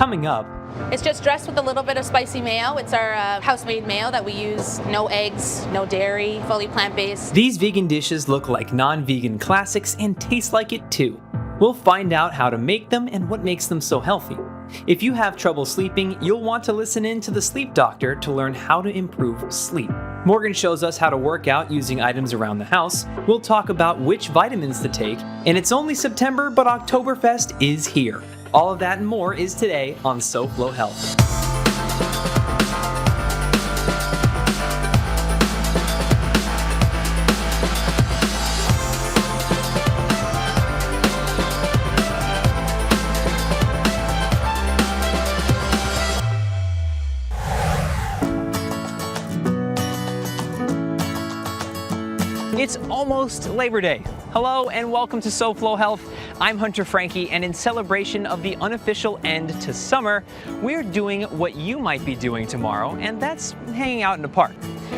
Coming up, It's just dressed with a little bit of spicy mayo. It's our house-made mayo that we use. No eggs, no dairy, fully plant-based. these vegan dishes look like non-vegan classics and taste like it too. We'll find out how to make them and what makes them so healthy. If you have trouble sleeping, you'll want to listen in to the Sleep Doctor to learn how to improve sleep. Morgan shows us how to work out using items around the house. We'll talk about which vitamins to take. And it's only September, but Oktoberfest is here. All of that and more is today on SoFlo Health. It's almost Labor Day. Hello and welcome to SoFlo Health. I'm Hunter Frankie, and in celebration of the unofficial end to summer, we're doing what you might be doing tomorrow, and that's hanging out in the park.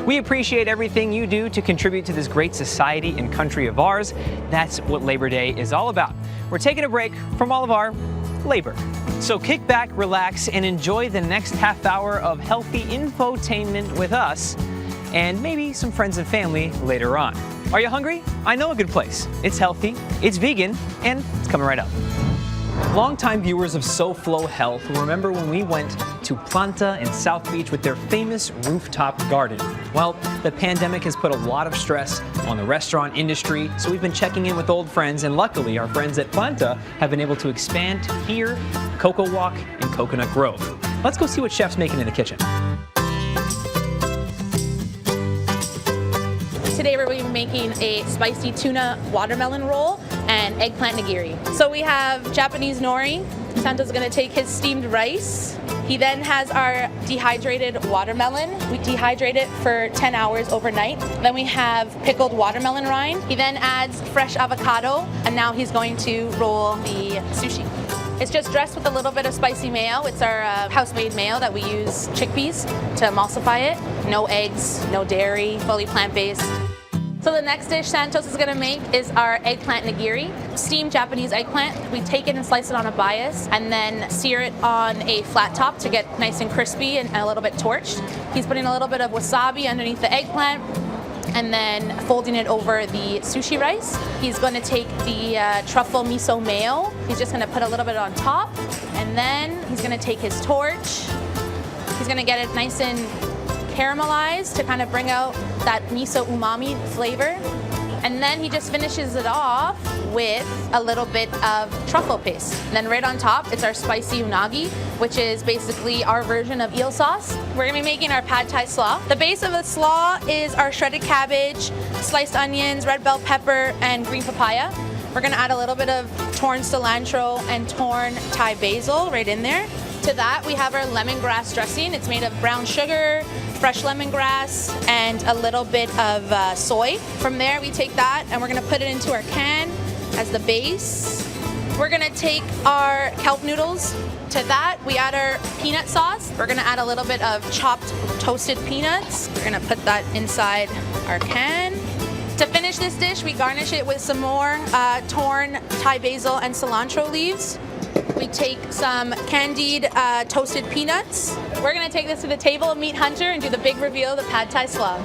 We appreciate everything you do to contribute to this great society and country of ours. That's what Labor Day is all about. We're taking a break from all of our labor. So kick back, relax, and enjoy the next half hour of healthy infotainment with us, and maybe some friends and family later on. Are you hungry? I know a good place. It's healthy, it's vegan, and it's coming right up. Longtime viewers of SoFlo Health will remember when we went to Planta in South Beach with their famous rooftop garden. Well, the pandemic has put a lot of stress on the restaurant industry, so we've been checking in with old friends, and luckily our friends at Planta have been able to expand to here, Cocoa Walk, and Coconut Grove. Let's go see what chef's making in the kitchen. Today we're going to be making a spicy tuna watermelon roll and eggplant nagiri. So we have Japanese nori. Santo's going to take his steamed rice. He then has our dehydrated watermelon. We dehydrate it for 10 hours overnight. Then we have pickled watermelon rind. He then adds fresh avocado, and now he's going to roll the sushi. It's just dressed with a little bit of spicy mayo. It's our house-made mayo that we use chickpeas to emulsify it. No eggs, no dairy, fully plant-based. So the next dish Santos is gonna make is our eggplant nagiri. Steamed Japanese eggplant. We take it and slice it on a bias and then sear it on a flat top to get nice and crispy and a little bit torched. He's putting a little bit of wasabi underneath the eggplant and then folding it over the sushi rice. He's going to take the truffle miso mayo. He's just going to put a little bit on top, and then he's going to take his torch. He's going to get it nice and caramelized to kind of bring out that miso umami flavor. And then he just finishes it off with a little bit of truffle paste. And then right on top, it's our spicy unagi, which is basically our version of eel sauce. We're gonna be making our pad Thai slaw. The base of the slaw is our shredded cabbage, sliced onions, red bell pepper, and green papaya. We're gonna add a little bit of torn cilantro and torn Thai basil right in there. To that, we have our lemongrass dressing. It's made of brown sugar, fresh lemongrass, and a little bit of soy. From there, we take that and we're gonna put it into our can as the base. We're gonna take our kelp noodles. To that, we add our peanut sauce. We're gonna add a little bit of chopped toasted peanuts. We're gonna put that inside our can. To finish this dish, we garnish it with some more torn Thai basil and cilantro leaves. We take some candied toasted peanuts. We're gonna take this to the table of Meet Hunter and do the big reveal of the pad Thai slaw.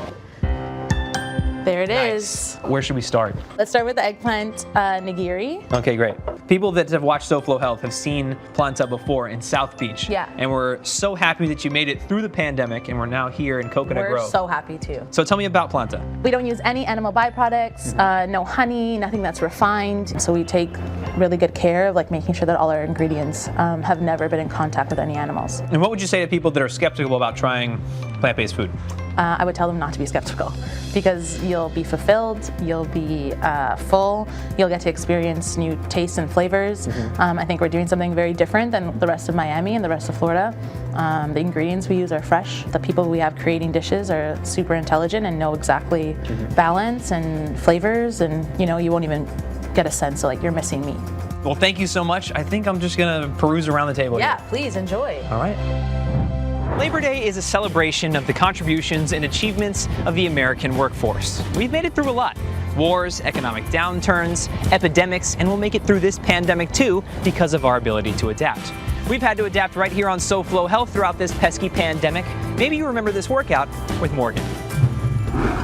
There it is. Where should we start? Let's start with the eggplant nagiri. Okay, great. People that have watched SoFlo Health have seen Planta before in South Beach. Yeah. And we're so happy that you made it through the pandemic and we're now here in Coconut Grove. We're so happy too. So tell me about Planta. We don't use any animal byproducts, no honey, nothing that's refined. So we take really good care of making sure that all our ingredients have never been in contact with any animals. And what would you say to people that are skeptical about trying plant-based food? I would tell them not to be skeptical because you'll be fulfilled, you'll be full, you'll get to experience new tastes and flavors. I think we're doing something very different than the rest of Miami and the rest of Florida. The ingredients we use are fresh. The people we have creating dishes are super intelligent and know exactly balance and flavors, and you won't even get a sense of you're missing meat. Well, thank you so much. I think I'm just gonna peruse around the table Yeah, here. please enjoy. All right. Labor Day is a celebration of the contributions and achievements of the American workforce. We've made it through a lot. Wars, economic downturns, epidemics, and we'll make it through this pandemic too because of our ability to adapt. We've had to adapt right here on SoFlo Health throughout this pesky pandemic. Maybe you remember this workout with Morgan.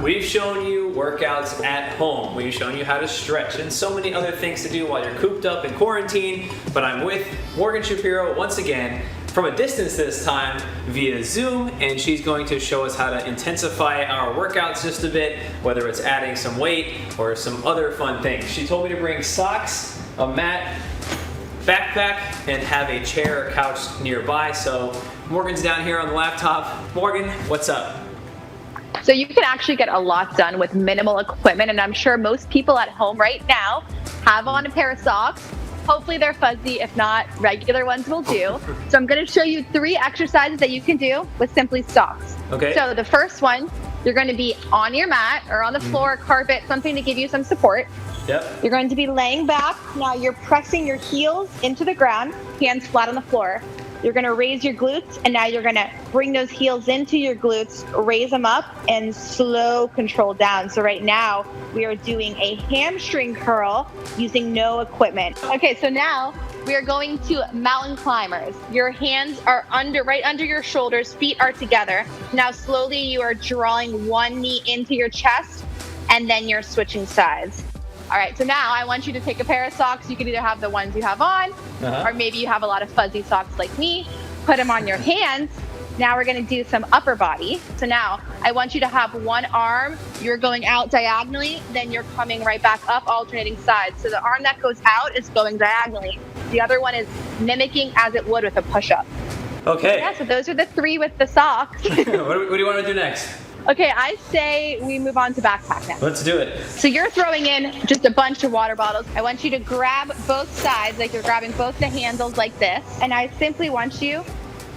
We've shown you workouts at home. We've shown you how to stretch and so many other things to do while you're cooped up in quarantine. But I'm with Morgan Shapiro once again, from a distance this time via Zoom, and she's going to show us how to intensify our workouts just a bit, whether it's adding some weight or some other fun things. She told me to bring socks, a mat, backpack, and have a chair or couch nearby. So Morgan's down here on the laptop. Morgan, what's up? So you can actually get a lot done with minimal equipment, and I'm sure most people at home right now have on a pair of socks. Hopefully they're fuzzy. If not, regular ones will do. So I'm going to show you 3 exercises that you can do with simply socks. Okay. So the first one, you're going to be on your mat or on the floor, carpet, something to give you some support. Yep. You're going to be laying back. Now you're pressing your heels into the ground, hands flat on the floor. You're going to raise your glutes, and now you're going to bring those heels into your glutes, raise them up, and slow control down. So right now, we are doing a hamstring curl using no equipment. Okay, so now we are going to mountain climbers. Your hands are right under your shoulders, feet are together. Now slowly you are drawing one knee into your chest, and then you're switching sides. All right, so now I want you to take a pair of socks. You can either have the ones you have on, or maybe you have a lot of fuzzy socks like me. Put them on your hands. Now we're gonna do some upper body. So now I want you to have one arm, you're going out diagonally, then you're coming right back up, alternating sides. So the arm that goes out is going diagonally. The other one is mimicking as it would with a push-up. Okay. Yeah, so those are the 3 with the socks. what do you want to do next? Okay, I say we move on to backpack now. Let's do it. So you're throwing in just a bunch of water bottles. I want you to grab both sides, like you're grabbing both the handles like this. And I simply want you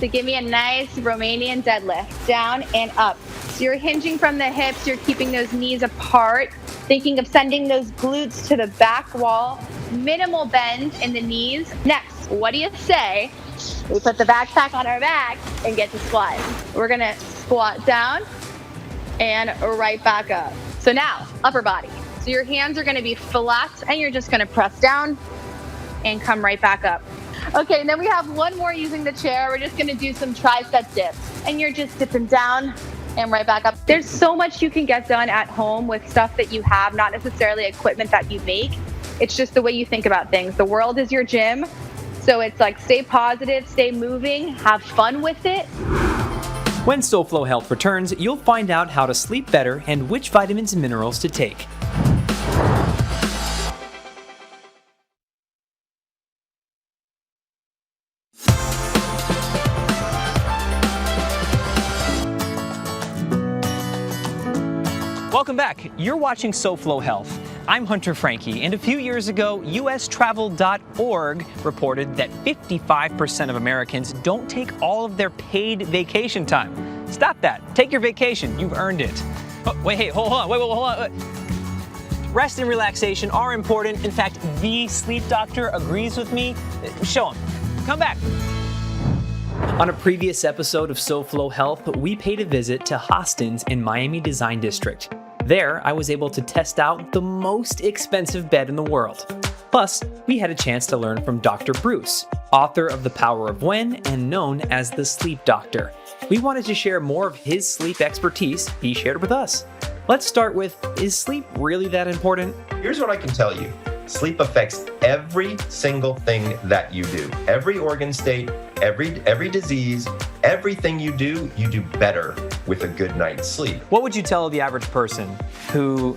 to give me a nice Romanian deadlift, down and up. So you're hinging from the hips, you're keeping those knees apart, thinking of sending those glutes to the back wall, minimal bend in the knees. Next, what do you say? We put the backpack on our back and get to squat. We're gonna squat down and right back up. So now, upper body. So your hands are gonna be flat and you're just gonna press down and come right back up. Okay, and then we have one more using the chair. We're just gonna do some tricep dips. And you're just dipping down and right back up. There's so much you can get done at home with stuff that you have, not necessarily equipment that you make. It's just the way you think about things. The world is your gym. So it's like, stay positive, stay moving, have fun with it. When SoFlo Health returns, you'll find out how to sleep better and which vitamins and minerals to take. Welcome back. You're watching SoFlo Health. I'm Hunter Franke, and a few years ago, USTravel.org reported that 55% of Americans don't take all of their paid vacation time. Stop that. Take your vacation. You've earned it. Oh, wait, hey, hold on. Hold on. Rest and relaxation are important. In fact, the sleep doctor agrees with me. Show him. Come back. On a previous episode of SoFlo Health, we paid a visit to Hostin's in Miami Design District. There, I was able to test out the most expensive bed in the world. Plus, we had a chance to learn from Dr. Bruce, author of The Power of When and known as the Sleep Doctor. We wanted to share more of his sleep expertise he shared with us. Let's start with, is sleep really that important? Here's what I can tell you. Sleep affects every single thing that you do. Every organ state, every disease, everything you do better with a good night's sleep. What would you tell the average person who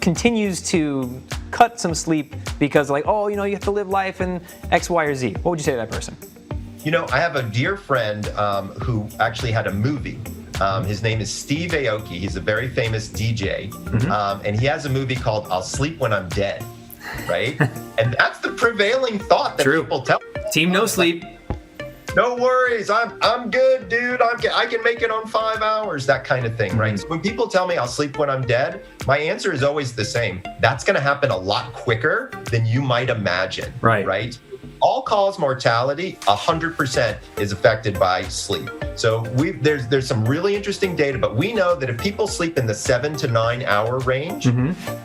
continues to cut some sleep because you have to live life and X, Y, or Z? What would you say to that person? You know, I have a dear friend who actually had a movie. His name is Steve Aoki. He's a very famous DJ. And he has a movie called I'll Sleep When I'm Dead, right? And that's the prevailing thought that people tell. Team no sleep. No worries, I'm good, dude. I can make it on 5 hours, that kind of thing, right? So when people tell me I'll sleep when I'm dead, my answer is always the same. That's gonna happen a lot quicker than you might imagine, right? all-cause mortality, 100% is affected by sleep. So there's some really interesting data, but we know that if people sleep in the 7 to 9 hour range,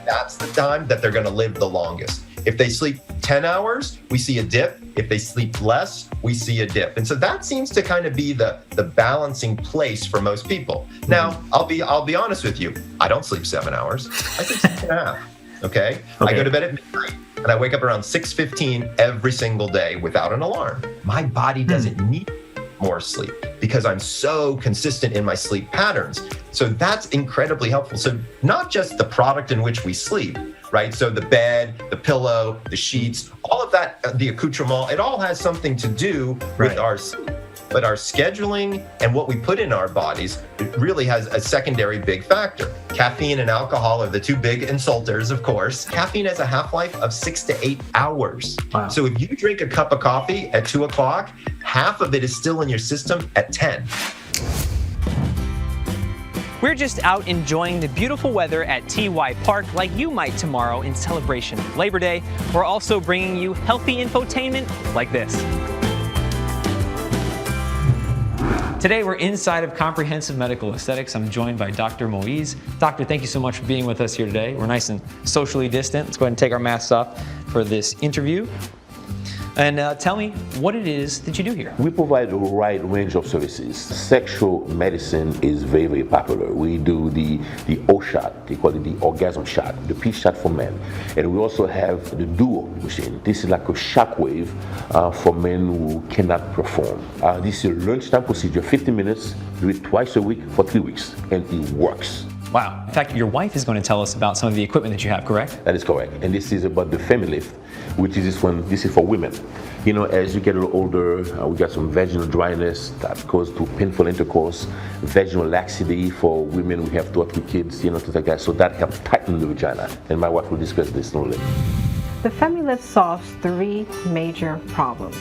that's the time that they're going to live the longest. If they sleep 10 hours, we see a dip. If they sleep less, we see a dip. And so that seems to kind of be the balancing place for most people. Now, I'll be honest with you. I don't sleep 7 hours. I sleep 6.5. Okay? I go to bed at midnight and I wake up around 6:15 every single day without an alarm. My body doesn't need more sleep because I'm so consistent in my sleep patterns. So that's incredibly helpful. So not just the product in which we sleep, right? So the bed, the pillow, the sheets, all of that, the accoutrement, it all has something to do with our sleep. But our scheduling and what we put in our bodies, it really has a secondary big factor. Caffeine and alcohol are the two big insulters, of course. Caffeine has a half-life of 6 to 8 hours. Wow. So if you drink a cup of coffee at 2 o'clock, half of it is still in your system at 10. We're just out enjoying the beautiful weather at TY Park like you might tomorrow in celebration of Labor Day. We're also bringing you healthy infotainment like this. Today we're inside of Comprehensive Medical Aesthetics. I'm joined by Dr. Moise. Doctor, thank you so much for being with us here today. We're nice and socially distant. Let's go ahead and take our masks off for this interview. And tell me what it is that you do here. We provide a wide range of services. Sexual medicine is very, very popular. We do the O shot, they call it the orgasm shot, the P shot for men. And we also have the duo machine. This is like a shockwave for men who cannot perform. This is a lunchtime procedure, 50 minutes, do it twice a week for 3 weeks, and it works. Wow. In fact, your wife is going to tell us about some of the equipment that you have, correct? That is correct. And this is about the FemiLift, which is this is for women. You know, as you get a little older, we got some vaginal dryness that goes to painful intercourse, vaginal laxity for women. We have 2 or 3 kids, you know, things like that. So that helps tighten the vagina. And my wife will discuss this in a little. The FemiLift solves 3 major problems.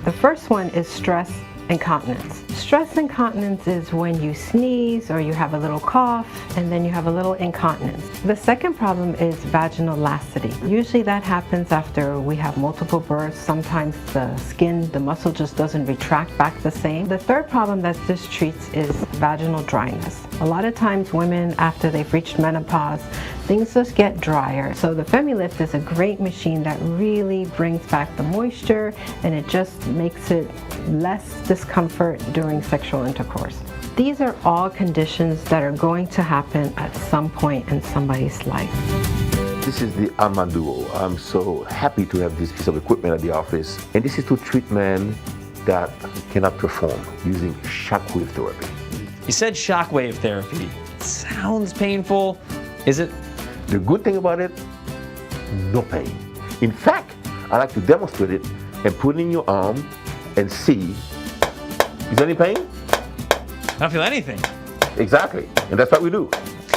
The first one is stress incontinence. Stress incontinence is when you sneeze or you have a little cough and then you have a little incontinence. The second problem is vaginal laxity. Usually that happens after we have multiple births. Sometimes the skin, the muscle just doesn't retract back the same. The third problem that this treats is vaginal dryness. A lot of times women, after they've reached menopause, things just get drier. So the FemiLift is a great machine that really brings back the moisture and it just makes it less discomfort during sexual intercourse. These are all conditions that are going to happen at some point in somebody's life. This is the Alma Duo. I'm so happy to have this piece of equipment at the office. And this is to treat men that cannot perform using Shockwave Therapy. You said Shockwave Therapy. It sounds painful. Is it? The good thing about it, no pain. In fact, I like to demonstrate it and put it in your arm and see, is there any pain? I don't feel anything. Exactly, and that's what we do.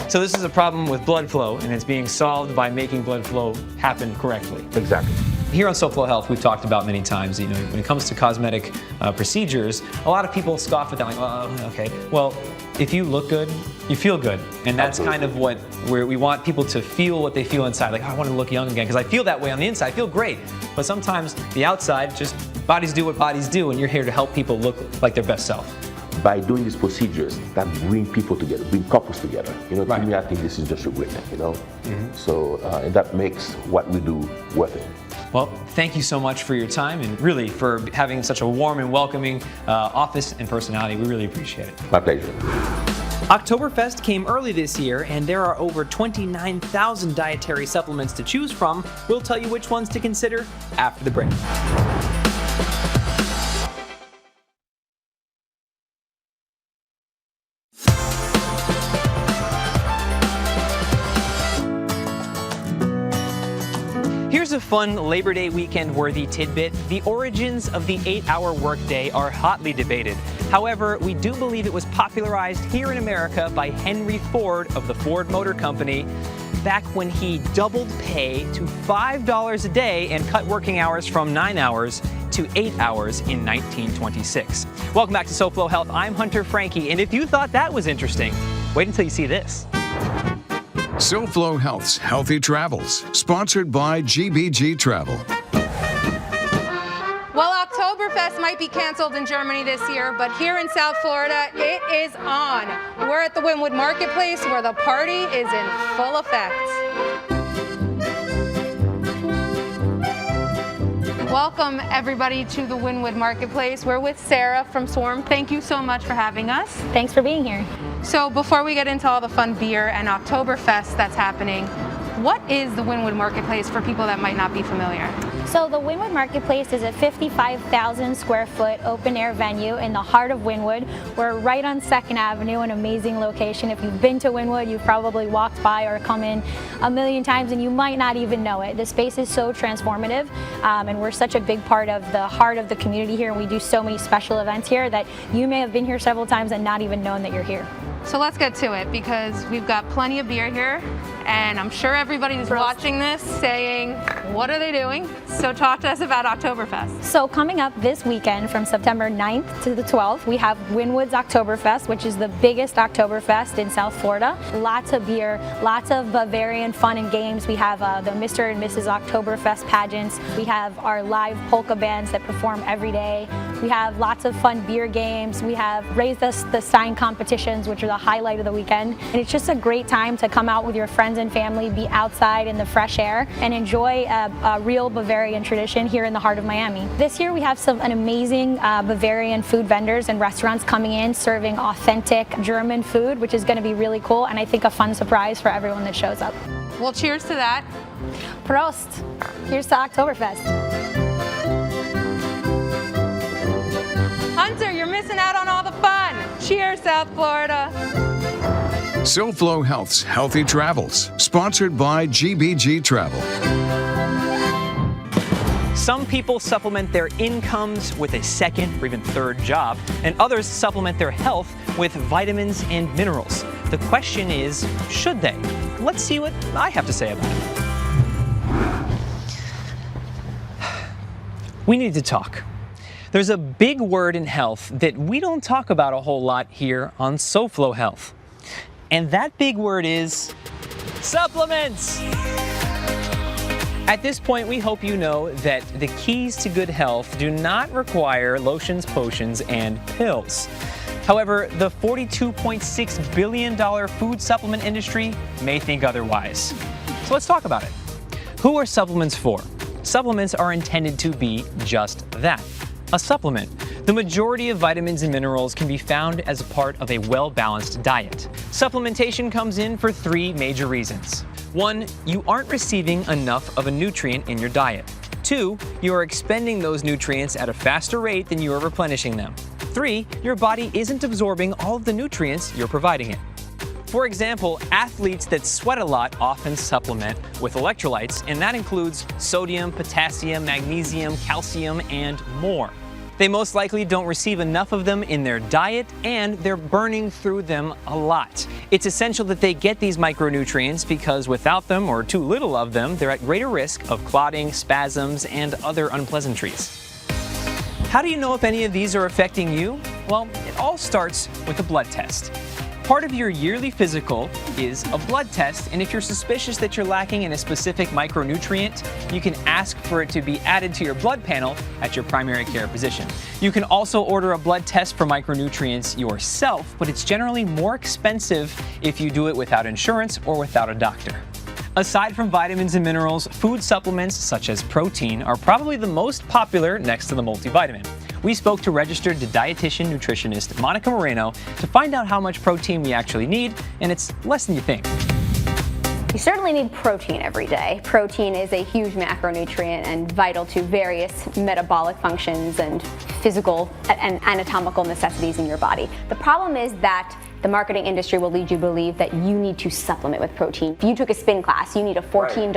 So this is a problem with blood flow, and it's being solved by making blood flow happen correctly. Exactly. Here on SoFlo Health, we've talked about many times, you know, when it comes to cosmetic procedures, a lot of people scoff at that, like, oh, okay. Well, if you look good, you feel good. And that's Absolutely. kind of what we want people to feel what they feel inside. Like, oh, I want to look young again, because I feel that way on the inside. I feel great. But sometimes the outside, just bodies do what bodies do, and you're here to help people look like their best self. By doing these procedures, that bring people together, bring couples together. You know, to me, I think this is just a great thing, you know? So, and that makes what we do worth it. Well, thank you so much for your time and really for having such a warm and welcoming office and personality. We really appreciate it. My pleasure. Oktoberfest came early this year, and there are over 29,000 dietary supplements to choose from. We'll tell you which ones to consider after the break. Here's a fun Labor Day weekend-worthy tidbit. The origins of the 8-hour workday are hotly debated. However, we do believe it was popularized here in America by Henry Ford of the Ford Motor Company back when he doubled pay to $5 a day and cut working hours from 9 hours to 8 hours in 1926. Welcome back to SoFlo Health. I'm Hunter Frankie, and if you thought that was interesting, wait until you see this. SoFlo Health's Healthy Travels, sponsored by GBG Travel. Well, Oktoberfest might be canceled in Germany this year, but here in South Florida, it is on. We're at the Wynwood Marketplace where the party is in full effect. Welcome everybody to the Wynwood Marketplace. We're with Sarah from Swarm. Thank you so much for having us. Thanks for being here. So before we get into all the fun beer and Oktoberfest that's happening, what is the Wynwood Marketplace for people that might not be familiar? So the Wynwood Marketplace is a 55,000 square foot open air venue in the heart of Wynwood. We're right on 2nd Avenue, an amazing location. If you've been to Wynwood, you've probably walked by or come in a million times and you might not even know it. The space is so transformative and we're such a big part of the heart of the community here, and we do so many special events here that you may have been here several times and not even known that you're here. So let's get to it because we've got plenty of beer here and I'm sure everybody's watching this saying, what are they doing? So talk to us about Oktoberfest. So coming up this weekend from September 9th to the 12th, we have Wynwood's Oktoberfest, which is the biggest Oktoberfest in South Florida. Lots of beer, lots of Bavarian fun and games. We have the Mr. and Mrs. Oktoberfest pageants. We have our live polka bands that perform every day. We have lots of fun beer games. We have Raise the Sign competitions, which are the highlight of the weekend. And it's just a great time to come out with your friends and family, be outside in the fresh air, and enjoy a real Bavarian tradition here in the heart of Miami. This year we have an amazing Bavarian food vendors and restaurants coming in serving authentic German food, which is going to be really cool and I think a fun surprise for everyone that shows up. Well, cheers to that. Prost! Here's to Oktoberfest. Hunter, you're missing out on all the fun. Cheers, South Florida. SoFlo Health's Healthy Travels, sponsored by GBG Travel. Some people supplement their incomes with a second or even third job, and others supplement their health with vitamins and minerals. The question is, should they? Let's see what I have to say about it. We need to talk. There's a big word in health that we don't talk about a whole lot here on SoFlo Health. And that big word is supplements. At this point, we hope you know that the keys to good health do not require lotions, potions, and pills. However, the $42.6 billion food supplement industry may think otherwise. So let's talk about it. Who are supplements for? Supplements are intended to be just that, a supplement. The majority of vitamins and minerals can be found as a part of a well-balanced diet. Supplementation comes in for three major reasons. 1, you aren't receiving enough of a nutrient in your diet. 2, you are expending those nutrients at a faster rate than you are replenishing them. 3, your body isn't absorbing all of the nutrients you're providing it. For example, athletes that sweat a lot often supplement with electrolytes, and that includes sodium, potassium, magnesium, calcium, and more. They most likely don't receive enough of them in their diet, and they're burning through them a lot. It's essential that they get these micronutrients because without them, or too little of them, they're at greater risk of clotting, spasms, and other unpleasantries. How do you know if any of these are affecting you? Well, it all starts with a blood test. Part of your yearly physical is a blood test, and if you're suspicious that you're lacking in a specific micronutrient, you can ask for it to be added to your blood panel at your primary care physician. You can also order a blood test for micronutrients yourself, but it's generally more expensive if you do it without insurance or without a doctor. Aside from vitamins and minerals, food supplements such as protein are probably the most popular next to the multivitamin. We spoke to registered dietitian nutritionist Monica Moreno to find out how much protein we actually need, and it's less than you think. You certainly need protein every day. Protein is a huge macronutrient and vital to various metabolic functions and physical and anatomical necessities in your body. The problem is that the marketing industry will lead you to believe that you need to supplement with protein. If you took a spin class, you need a $14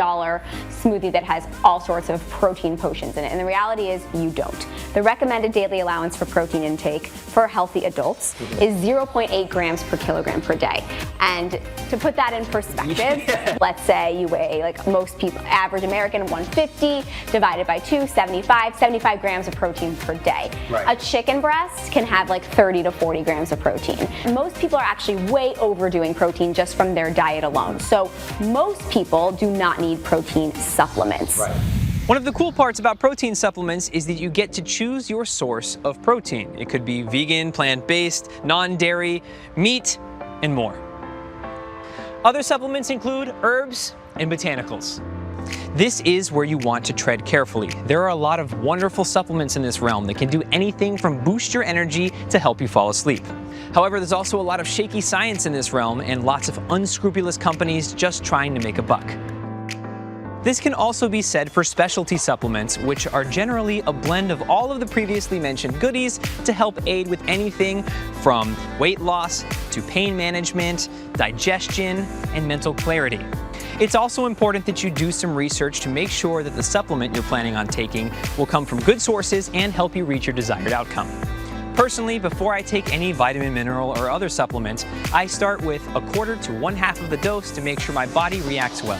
smoothie that has all sorts of protein potions in it. And the reality is you don't. The recommended daily allowance for protein intake for healthy adults is 0.8 grams per kilogram per day. And to put that in perspective, let's say you weigh, like most people, average American, 150 divided by 2, 75 grams of protein per day. A chicken breast can have like 30 to 40 grams of protein. Most people are actually way overdoing protein just from their diet alone. So most people do not need protein supplements. One of the cool parts about protein supplements is that you get to choose your source of protein. It could be vegan, plant-based, non-dairy, meat, and more. Other supplements include herbs and botanicals. This is where you want to tread carefully. There are a lot of wonderful supplements in this realm that can do anything from boost your energy to help you fall asleep. However, there's also a lot of shaky science in this realm and lots of unscrupulous companies just trying to make a buck. This can also be said for specialty supplements, which are generally a blend of all of the previously mentioned goodies to help aid with anything from weight loss to pain management, digestion, and mental clarity. It's also important that you do some research to make sure that the supplement you're planning on taking will come from good sources and help you reach your desired outcome. Personally, before I take any vitamin, mineral, or other supplement, I start with 1/4 to 1/2 of the dose to make sure my body reacts well.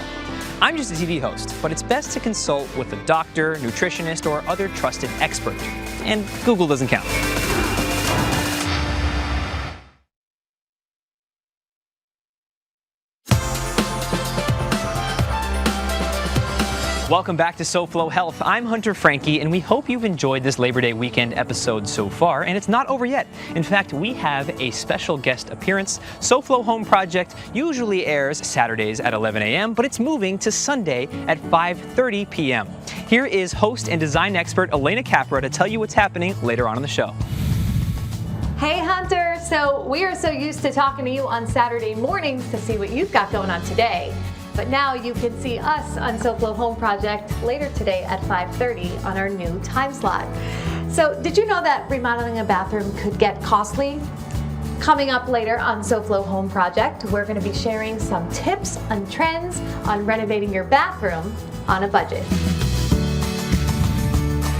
I'm just a TV host, but it's best to consult with a doctor, nutritionist, or other trusted expert. And Google doesn't count. Welcome back to SoFlo Health. I'm Hunter Frankie, and we hope you've enjoyed this Labor Day weekend episode so far, and it's not over yet. In fact, we have a special guest appearance. SoFlo Home Project usually airs Saturdays at 11 a.m., but it's moving to Sunday at 5:30 p.m. Here is host and design expert Elena Capra to tell you what's happening later on in the show. Hey Hunter, so we are so used to talking to you on Saturday mornings to see what you've got going on today. But now you can see us on SoFlo Home Project later today at 5:30 on our new time slot. So did you know that remodeling a bathroom could get costly? Coming up later on SoFlo Home Project, we're going to be sharing some tips and trends on renovating your bathroom on a budget.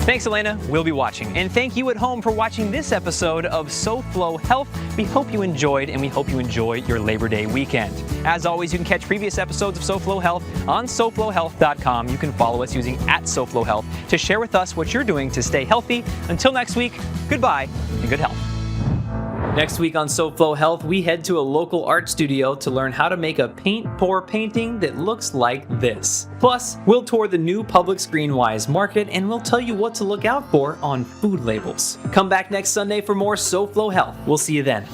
Thanks, Elena. We'll be watching. And thank you at home for watching this episode of SoFlo Health. We hope you enjoyed, and we hope you enjoy your Labor Day weekend. As always, you can catch previous episodes of SoFlo Health on SoFloHealth.com. You can follow us using @SoFlo Health to share with us what you're doing to stay healthy. Until next week, goodbye and good health. Next week on SoFlo Health, we head to a local art studio to learn how to make a paint-pour painting that looks like this. Plus, we'll tour the new Public Screenwise Market, and we'll tell you what to look out for on food labels. Come back next Sunday for more SoFlo Health. We'll see you then.